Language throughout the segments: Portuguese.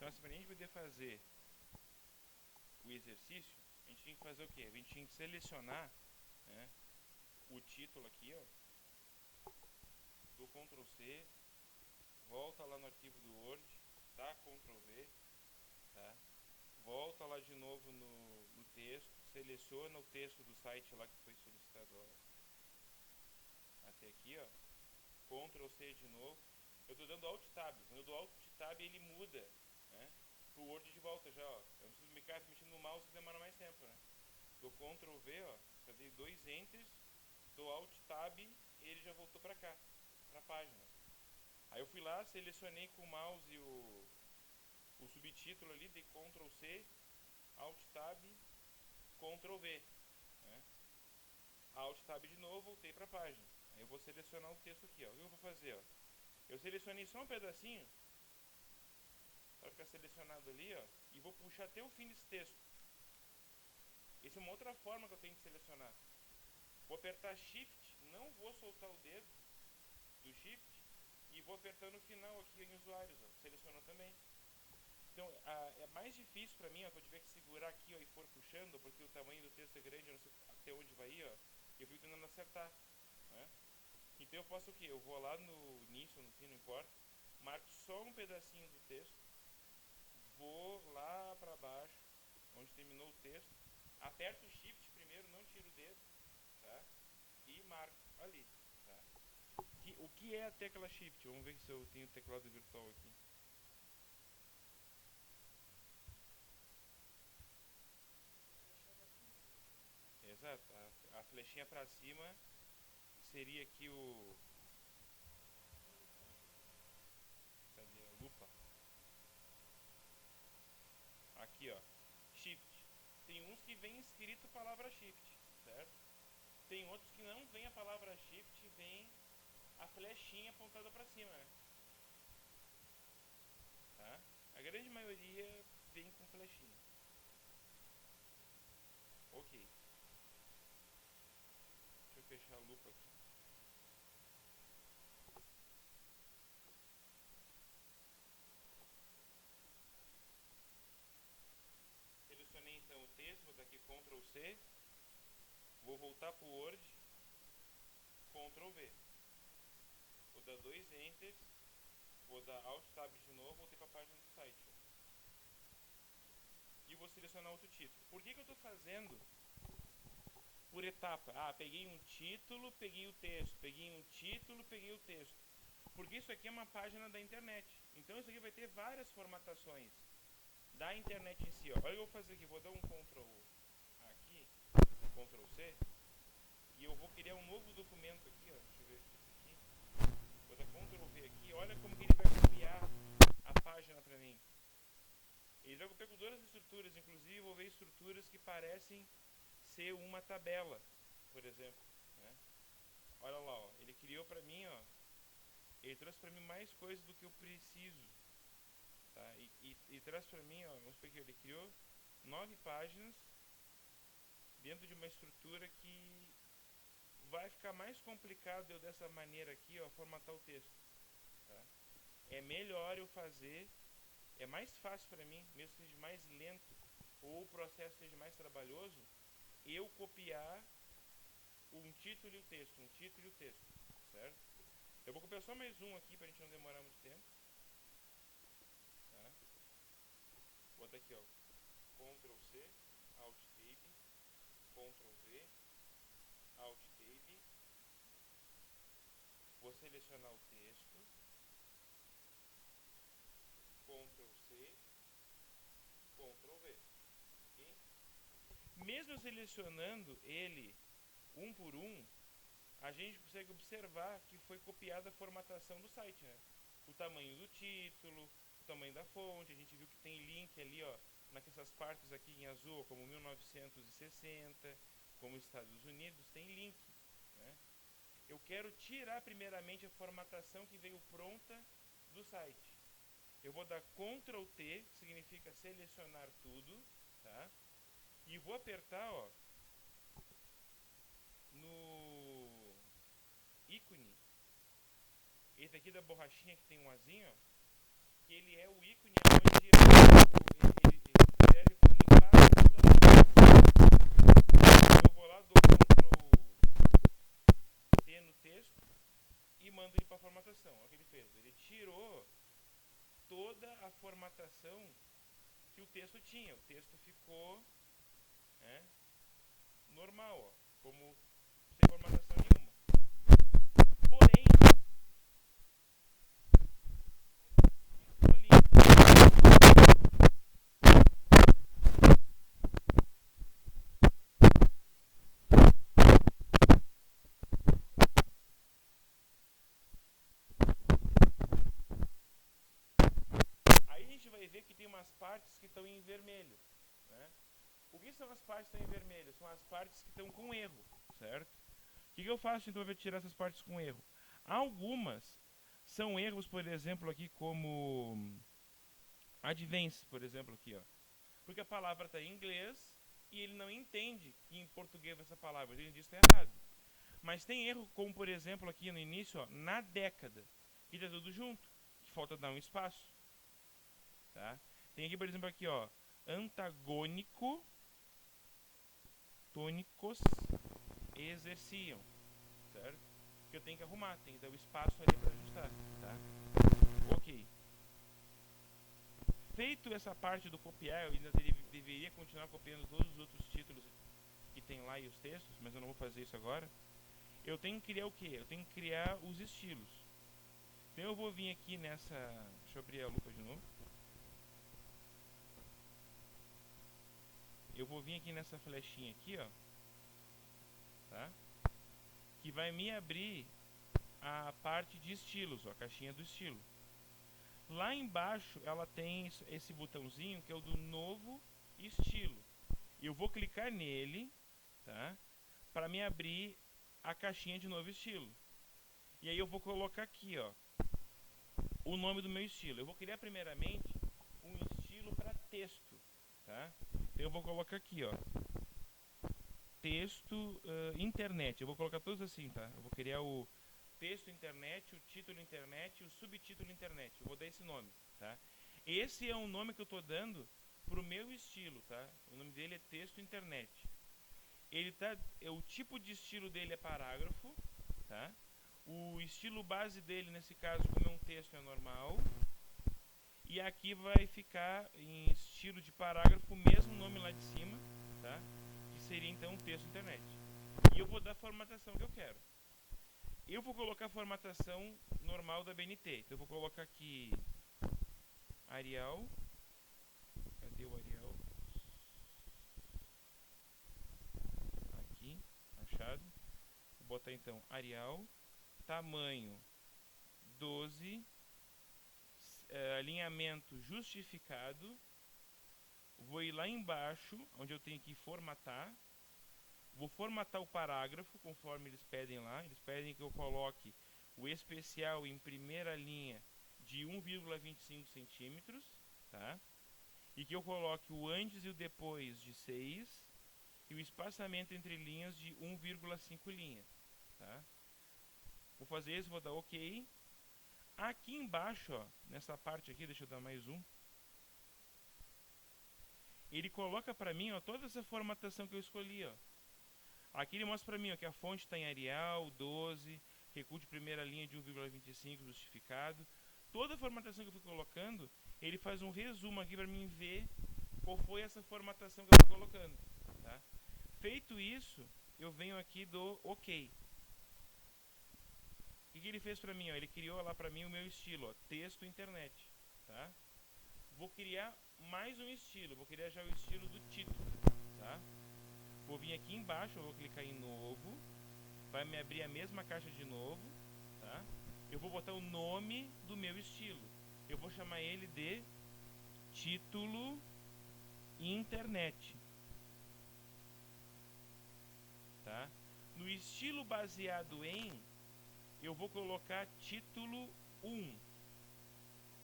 nós, para a gente poder fazer o exercício, a gente tinha que fazer o quê? A gente tinha que selecionar, né, o título aqui, ó, do Ctrl C, volta lá no arquivo do Word, dá Ctrl V, tá? Volta lá de novo no texto, seleciona o texto do site lá que foi solicitado até aqui, ó. Ctrl C de novo. Eu estou dando Alt Tab. Quando eu dou Alt Tab, ele muda, né, pro Word de volta já, ó. Eu não preciso ficar mexendo no mouse que demora mais tempo, né? Dou Ctrl V, ó. Já dei 2 Enters, dou Alt Tab e ele já voltou para cá, para a página. Aí eu fui lá, selecionei com o mouse o subtítulo ali, dei Ctrl C, Alt Tab, Ctrl V, né? Alt Tab de novo, voltei para a página. Aí eu vou selecionar o texto aqui, ó. O que eu vou fazer, ó? Eu selecionei só um pedacinho para ficar selecionado ali, ó, e vou puxar até o fim desse texto. Essa é uma outra forma que eu tenho de selecionar. Vou apertar Shift, não vou soltar o dedo do Shift e vou apertar no final aqui em usuários, ó. Selecionou também. Então, é mais difícil para mim, ó, quando eu tiver que segurar aqui, ó, e for puxando, porque o tamanho do texto é grande, eu não sei até onde vai ir, ó, eu fico tentando acertar, né? Então eu faço o quê? Eu vou lá no início, no fim, não importa, marco só um pedacinho do texto, vou lá para baixo, onde terminou o texto, aperto o Shift primeiro, não tiro o dedo, tá? E marco ali, tá? O que é a tecla Shift? Vamos ver se eu tenho o teclado virtual aqui. Exato, a flechinha para cima seria aqui o... Cadê a lupa? Aqui, ó, Shift. Tem uns que vem escrito a palavra Shift, certo? Tem outros que não vem a palavra Shift, vem a flechinha apontada para cima, né? Tá? A grande maioria vem com flechinha. Ok. Deixa eu fechar a lupa aqui. Selecionei então o texto, vou dar aqui Ctrl C, vou voltar para o Word, Ctrl V. Vou dar 2 Enters, vou dar Alt Tab de novo, voltei para a página do site. E vou selecionar outro título. Por que eu estou fazendo por etapa? Ah, peguei um título, peguei o texto, peguei um título, peguei o texto. Porque isso aqui é uma página da internet. Então isso aqui vai ter várias formatações da internet em si. Ó. Olha o que eu vou fazer aqui. Vou dar um Ctrl aqui, Ctrl C, e eu vou criar um novo documento aqui. Ó. Deixa eu ver esse aqui. Vou dar Ctrl V aqui. Olha como que ele vai copiar a página para mim. Ele vai copiar com duas estruturas. Inclusive, vou ver estruturas que parecem ser uma tabela, por exemplo. Né? Olha lá, ó. Ele criou para mim, ó. Ele trouxe para mim mais coisas do que eu preciso. Tá? E traz para mim, ó, vamos supor que ele criou 9 páginas dentro de uma estrutura que vai ficar mais complicado eu dessa maneira aqui, ó, formatar o texto. Tá? É melhor eu fazer, é mais fácil para mim, mesmo que seja mais lento ou o processo seja mais trabalhoso, eu copiar um título e o texto, certo? Eu vou copiar só mais um aqui para a gente não demorar muito tempo. Tá? Vou botar aqui, ó, Ctrl C, Alt Tab, Ctrl V, Alt Tab. Vou selecionar o texto, Ctrl C, Ctrl V. Okay? Mesmo selecionando ele um por um, a gente consegue observar que foi copiada a formatação do site, né? O tamanho do título, o tamanho da fonte, a gente viu que tem link ali, ó, nessas partes aqui em azul, como 1960, como Estados Unidos, tem link, né? Eu quero tirar primeiramente a formatação que veio pronta do site. Eu vou dar Ctrl T, que significa selecionar tudo, tá? E vou apertar, ó, no ícone, esse aqui da borrachinha que tem um azinho, ó, que ele é o ícone onde serve para limpar toda a eu vou lá, dou Ctrl T no texto e mando ele para a formatação. Olha o que ele fez. Ele tirou toda a formatação que o texto tinha. O texto ficou normal, ó, como sem formatação nenhuma. Porém, aí a gente vai ver que tem umas partes que estão em vermelho, né? O que são as partes que estão em vermelho? São as partes que estão com erro, certo? O que eu faço então para tirar essas partes com erro? Algumas são erros, por exemplo, aqui como advance, por exemplo, aqui, ó. Porque a palavra está em inglês e ele não entende que em português essa palavra, ele diz que está errado. Mas tem erro como, por exemplo, aqui no início, ó, na década, que está tudo junto, que falta dar um espaço. Tá? Tem aqui, por exemplo, aqui, ó, antagônico, tônicos exerciam, certo? Que eu tenho que arrumar, tem que dar o espaço ali para ajustar, tá? Ok. Feito essa parte do copiar, eu ainda deveria continuar copiando todos os outros títulos que tem lá e os textos, mas eu não vou fazer isso agora. Eu tenho que criar o quê? Eu tenho que criar os estilos. Então eu vou vir aqui nessa... Deixa eu abrir a lupa de novo. Eu vou vir aqui nessa flechinha aqui, ó. Tá? Que vai me abrir a parte de estilos, ó, a caixinha do estilo. Lá embaixo ela tem esse botãozinho que é o do novo estilo. Eu vou clicar nele, tá? Para me abrir a caixinha de novo estilo. E aí eu vou colocar aqui, ó, o nome do meu estilo. Eu vou criar primeiramente um estilo para texto, tá? Então eu vou colocar aqui, ó, texto internet. Eu vou colocar todos assim, tá? Eu vou criar o texto internet, o título internet e o subtítulo internet. Eu vou dar esse nome, tá? Esse é um nome que eu estou dando pro meu estilo, tá? O nome dele é texto internet. Ele tá, o tipo de estilo dele é parágrafo, tá? O estilo base dele, nesse caso, como é um texto, é normal. E aqui vai ficar em estilo de parágrafo o mesmo nome lá de cima, tá? Que seria então um texto internet. E eu vou dar a formatação que eu quero. Eu vou colocar a formatação normal da BNT. Então eu vou colocar aqui Arial. Cadê o Arial? Aqui, achado. Vou botar então Arial. Tamanho 12. Alinhamento justificado. Vou ir lá embaixo, onde eu tenho que formatar. Vou formatar o parágrafo, conforme eles pedem lá. Eles pedem que eu coloque o especial em primeira linha de 1,25 centímetros, tá? E que eu coloque o antes e o depois de 6 e o espaçamento entre linhas de 1,5 linha, tá? Vou fazer isso, vou dar OK. Aqui embaixo, ó, nessa parte aqui, deixa eu dar mais um. Ele coloca pra mim, ó, toda essa formatação que eu escolhi, ó. Aqui ele mostra pra mim, ó, que a fonte está em Arial 12, recuo de primeira linha de 1,25 justificado. Toda a formatação que eu fui colocando, ele faz um resumo aqui pra mim ver qual foi essa formatação que eu fui colocando, tá? Feito isso, eu venho aqui do OK. O que ele fez pra mim, ó? Ele criou lá pra mim o meu estilo, ó, texto internet, tá? Vou criar mais um estilo, vou criar já o estilo do título, tá? Vou vir aqui embaixo, eu vou clicar em novo, vai me abrir a mesma caixa de novo, tá? Eu vou botar o nome do meu estilo, eu vou chamar ele de título internet, tá? No estilo baseado em, eu vou colocar título 1.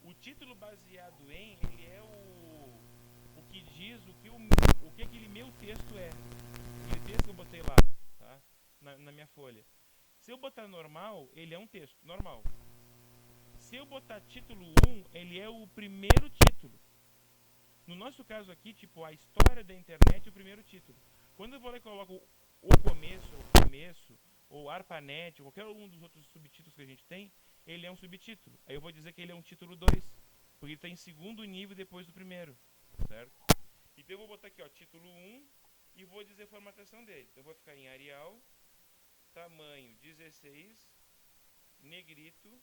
O título baseado em, ele é o que diz o que aquele meu texto é. Aquele texto que eu botei lá, tá? Na minha folha. Se eu botar normal, ele é um texto normal. Se eu botar título 1, ele é o primeiro título. No nosso caso aqui, tipo, a história da internet é o primeiro título. Quando eu vou lá e coloco o começo, ou ARPANET, ou qualquer um dos outros subtítulos que a gente tem, ele é um subtítulo. Aí eu vou dizer que ele é um título 2, porque ele está em segundo nível depois do primeiro, certo? Então eu vou botar aqui, ó, título 1 e vou dizer a formatação dele. Então eu vou ficar em Arial, tamanho 16, negrito,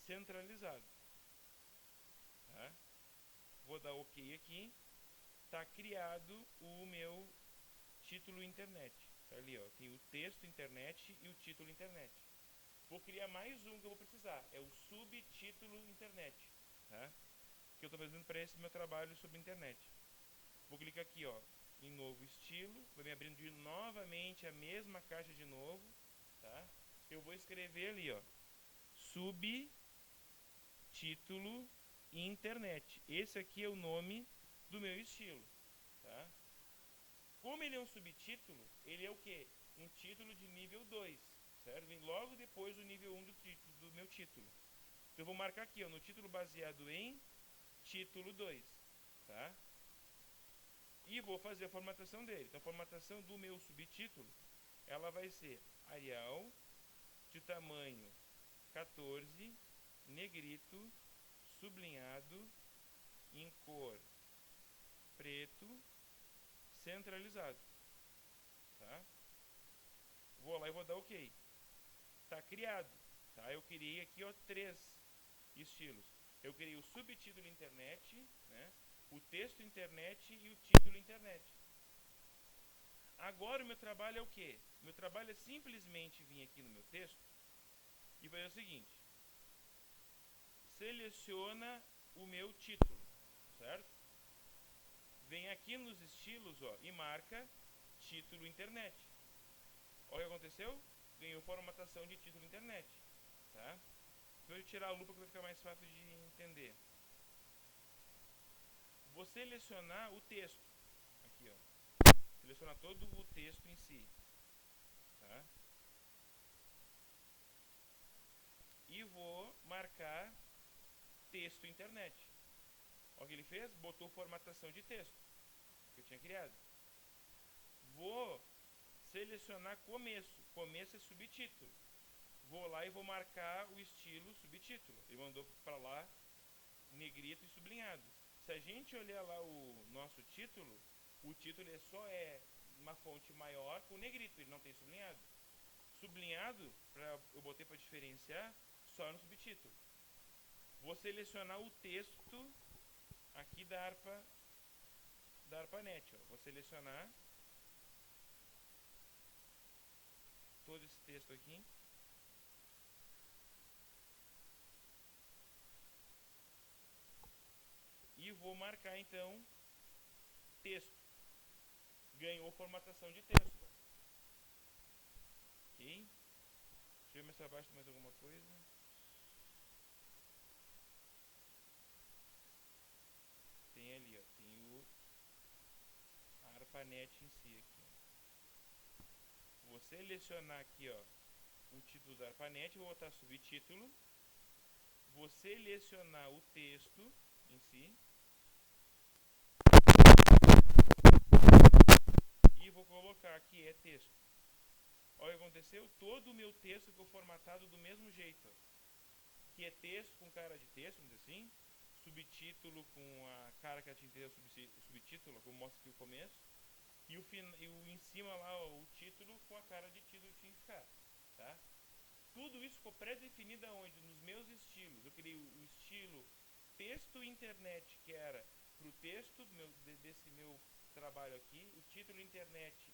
centralizado. Tá? Vou dar OK aqui. Está criado o meu título internet. Tá ali, ó, tem o texto internet e o título internet. Vou criar mais um que eu vou precisar, é o subtítulo internet, tá? Que eu estou fazendo para esse meu trabalho sobre internet. Vou clicar aqui, ó, em novo estilo, vai me abrindo novamente a mesma caixa de novo, tá? Eu vou escrever ali, ó, subtítulo internet. Esse aqui é o nome do meu estilo, tá? Como ele é um subtítulo, ele é o quê? Um título de nível 2, certo? Vem logo depois do nível 1 do meu título. Então eu vou marcar aqui, ó, no título baseado em título 2, tá? E vou fazer a formatação dele. Então a formatação do meu subtítulo, ela vai ser Arial, de tamanho 14, negrito, sublinhado, em cor preto, centralizado, tá? Vou lá e vou dar OK. Tá criado, tá? Eu criei aqui, ó, 3 estilos. Eu criei o subtítulo internet, né? O texto internet e o título internet. Agora o meu trabalho é o quê? O meu trabalho é simplesmente vir aqui no meu texto e fazer o seguinte: seleciona o meu título, certo? Vem aqui nos estilos, ó, e marca título internet. Olha o que aconteceu? Ganhou formatação de título internet, tá? Vou tirar a lupa que vai ficar mais fácil de entender. Vou selecionar o texto. Aqui, ó. Selecionar todo o texto em si, tá? E vou marcar texto internet. Olha o que ele fez? Botou formatação de texto que eu tinha criado. Vou selecionar começo. Começo é subtítulo. Vou lá e vou marcar o estilo subtítulo. Ele mandou para lá negrito e sublinhado. Se a gente olhar lá o nosso título, o título é uma fonte maior com negrito, ele não tem sublinhado. Sublinhado, eu botei para diferenciar, só no subtítulo. Vou selecionar o texto aqui da ARPANET. Ó. Vou selecionar todo esse texto aqui. E vou marcar então texto. Ganhou formatação de texto. Ok? Deixa eu ver mais abaixo mais alguma coisa. Tem ali, ó, tem o ARPANET em si aqui. Ó. Vou selecionar aqui, ó, o título da ARPANET, vou botar subtítulo. Vou selecionar o texto em si. E vou colocar aqui texto. Olha o que aconteceu? Todo o meu texto ficou formatado do mesmo jeito. Ó. Que é texto com cara de texto, vamos dizer assim. Subtítulo com a cara que a gente entendeu, subtítulo, como mostra aqui o começo. E o em cima lá, ó, o título com a cara de título que tinha que ficar. Tá? Tudo isso ficou pré-definido aonde? Nos meus estilos. Eu criei o estilo texto internet, que era para o texto desse meu trabalho aqui. O título internet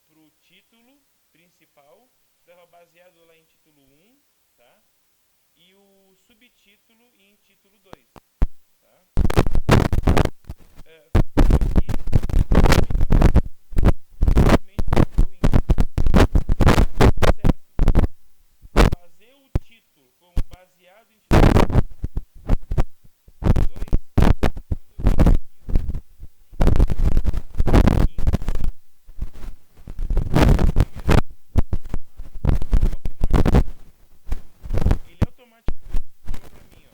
para o título principal. Estava baseado lá em título 1, tá? E o subtítulo em título 2. Tá? Fazer o título como baseado em título 2. Ele automaticamente para mim, ó,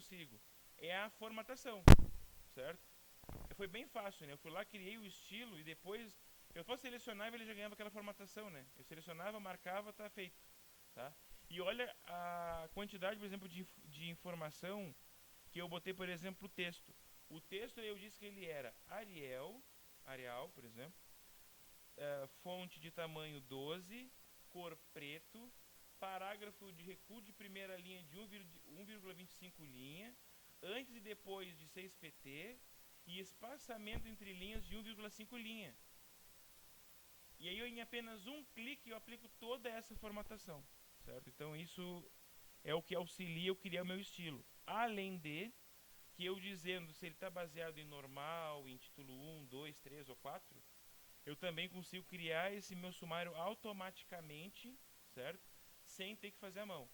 consigo? É a formatação, certo? Foi bem fácil, né? Eu fui lá, criei o estilo e depois eu só selecionava e ele já ganhava aquela formatação, né? Eu selecionava, marcava, tá feito, tá? E olha a quantidade, por exemplo, de informação que eu botei, por exemplo, o texto. O texto eu disse que ele era Arial, por exemplo, fonte de tamanho 12, cor preto, parágrafo de recuo de primeira linha de 1,25 linha, antes e depois de 6 pt e espaçamento entre linhas de 1,5 linha. E aí em apenas um clique eu aplico toda essa formatação, certo? Então isso é o que auxilia eu criar o meu estilo. Além de que eu dizendo se ele está baseado em normal, em título 1, 2, 3 ou 4, eu também consigo criar esse meu sumário automaticamente, certo? Sem ter que fazer a mão.